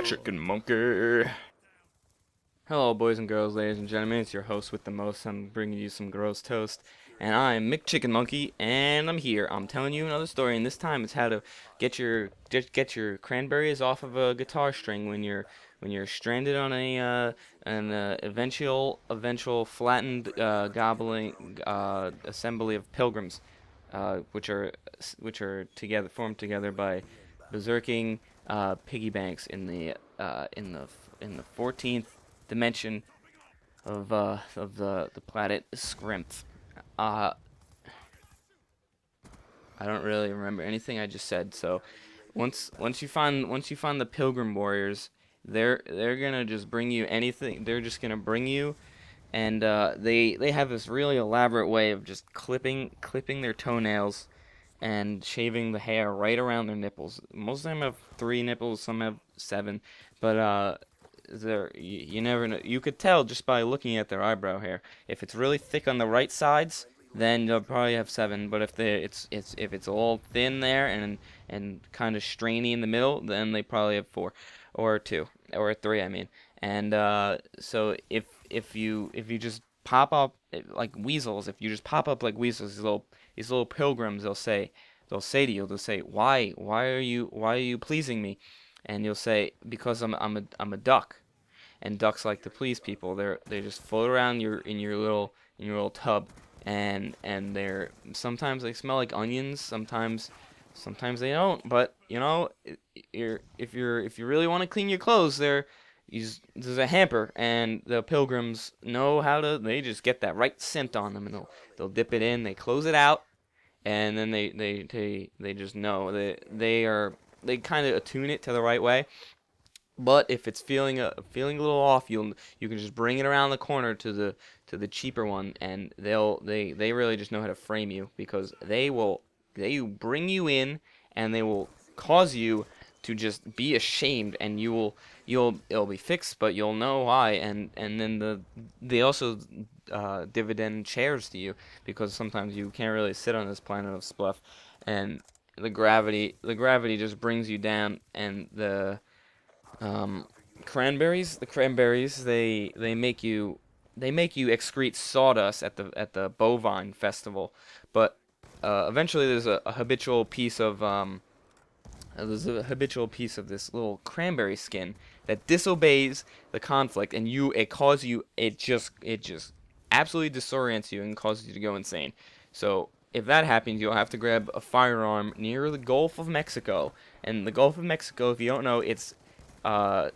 McChickenMonkey. Hello, boys and girls, ladies and gentlemen. It's your host with the most. I'm bringing you some gross toast, and I'm McChickenMonkey, and I'm here. I'm telling you another story, and this time it's how to get your cranberries off of a guitar string when you're stranded on an eventual flattened gobbling assembly of pilgrims, which are together formed together by berserking piggy banks in the 14th dimension of the planet Scrimp. Uh, I don't really remember anything I just said. So once you find the Pilgrim Warriors, they're gonna just bring you anything. They're just gonna bring you, and they have this really elaborate way of just clipping their toenails and shaving the hair right around their nipples. Most of them have 3 nipples, some have 7, but you never know. You could tell just by looking at their eyebrow hair. If it's really thick on the right sides, then they'll probably have 7. But if it's all thin there and kind of strainy in the middle, then they probably have 4 or 2 or 3. I mean, and so if you just pop up like weasels, if you just pop up like weasels, these little pilgrims, they'll say to you, they'll say, why are you pleasing me? And you'll say, because I'm a duck, and ducks like to please people. They just float around in your little tub, and sometimes they smell like onions, sometimes they don't. But if you really want to clean your clothes, there's a hamper, and the pilgrims know how to. They just get that right scent on them, and they'll dip it in. They close it out, and then they just know they kind of attune it to the right way. But if it's feeling a little off, you can just bring it around the corner to the cheaper one, and they really just know how to frame you, because they bring you in, and they will cause you to just be ashamed, and it'll be fixed, but you'll know why. And then they also dividend chairs to you, because sometimes you can't really sit on this planet of Spluff, and the gravity just brings you down. And the cranberries, they make you excrete sawdust at the bovine festival. But eventually there's a habitual piece of this little cranberry skin that disobeys the conflict, and it just absolutely disorients you and causes you to go insane. So if that happens, you'll have to grab a firearm near the Gulf of Mexico. And the Gulf of Mexico, if you don't know, it's uh,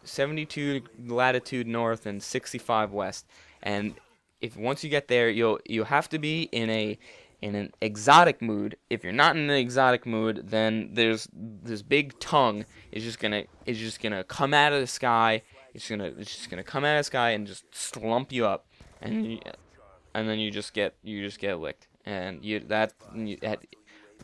72 latitude north and 65 west. And if once you get there, you have to be in an exotic mood. If you're not in an exotic mood, then there's this big tongue is just gonna come out of the sky. It's just gonna come out of the sky and just slump you up, and then you just get licked, and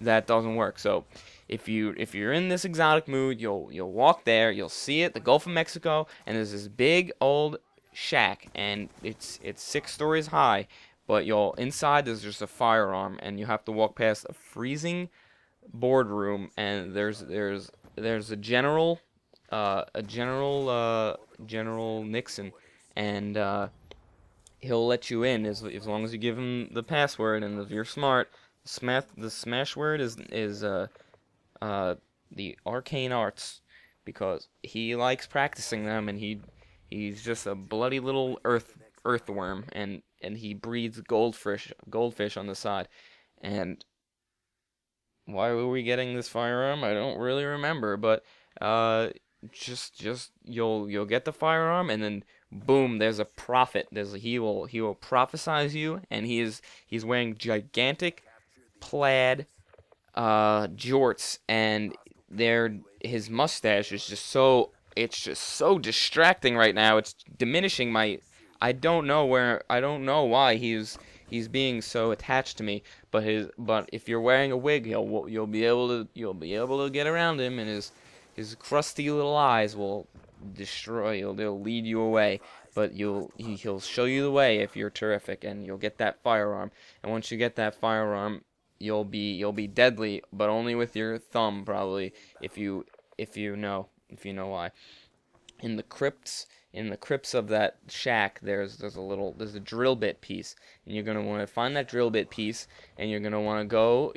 that doesn't work. So if you're in this exotic mood, you'll walk there, you'll see it, the Gulf of Mexico, and there's this big old shack, and it's 6 stories high, but you'll inside there's just a firearm, and you have to walk past a freezing boardroom, and there's a general Nixon, and he'll let you in as long as you give him the password, and if you're smart, the smash word is the arcane arts, because he likes practicing them, and he's just a bloody little earthworm, and he breeds goldfish on the side. And why were we getting this firearm? I don't really remember, but uh, just you'll get the firearm, and then boom, there's a prophet. He will prophesize you, and he's wearing gigantic plaid jorts, and his mustache is just so distracting right now. It's diminishing my. I don't know why he's being so attached to me, but if you're wearing a wig, you'll be able to get around him, and his crusty little eyes will destroy you. They'll lead you away, but he'll show you the way if you're terrific, and you'll get that firearm. And once you get that firearm, you'll be deadly, but only with your thumb, probably, if you know why. in the crypts of that shack, there's a drill bit piece, and you're gonna want to find that drill bit piece, and you're gonna want to go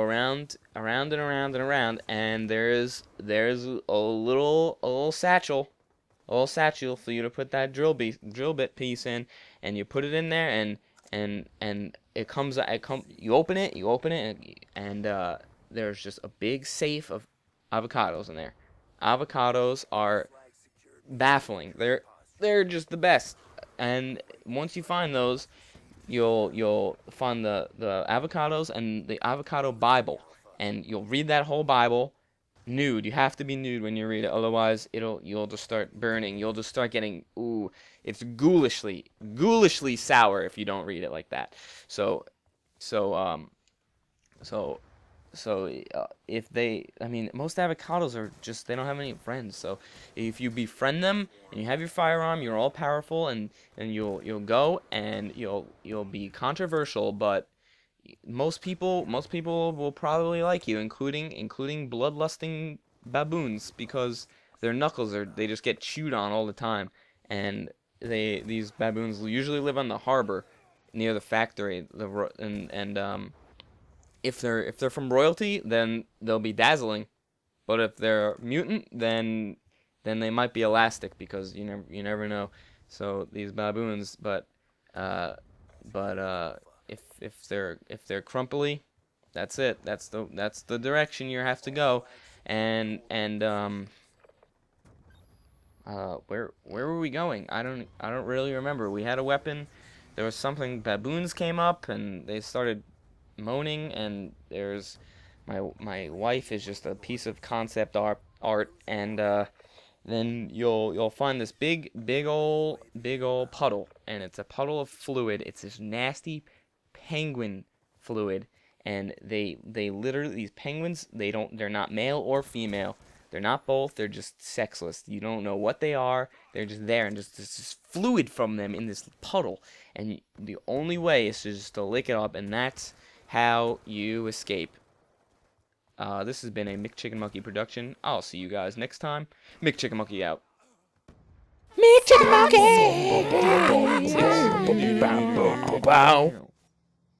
around and around and around, and there's a little satchel for you to put that drill bit piece in, and you put it in there, and you open it, and there's just a big safe of avocados in there. Avocados are baffling. They're just the best. And once you find those, you'll find the avocados and the avocado Bible, and you'll read that whole Bible nude. You have to be nude when you read it, otherwise you'll just start burning. You'll just start getting it's ghoulishly sour if you don't read it like that. So so um so if I mean, most avocados are just, they don't have any friends. So if you befriend them and you have your firearm, you're all powerful, and you'll go and you'll be controversial, but most people will probably like you, including bloodlusting baboons, because their knuckles they just get chewed on all the time, and these baboons usually live on the harbor near the factory, and if they're from royalty, then they'll be dazzling, but if they're mutant, then they might be elastic, because you never know. So these baboons, uh, but if they're crumply, that's it. That's the direction you have to go, and where were we going? I don't really remember. We had a weapon. There was something. Baboons came up and they started moaning, and there's my wife is just a piece of concept art, and then you'll find this big ol' puddle, and it's a puddle of fluid. It's this nasty penguin fluid, and they literally, these penguins, they're not male or female. They're not both. They're just sexless. You don't know what they are. They're just there, and just there's this fluid from them in this puddle, and the only way is to lick it up, and that's how you escape. This has been a McChickenMonkey production. I'll see you guys next time. McChickenMonkey out. McChickenMonkey!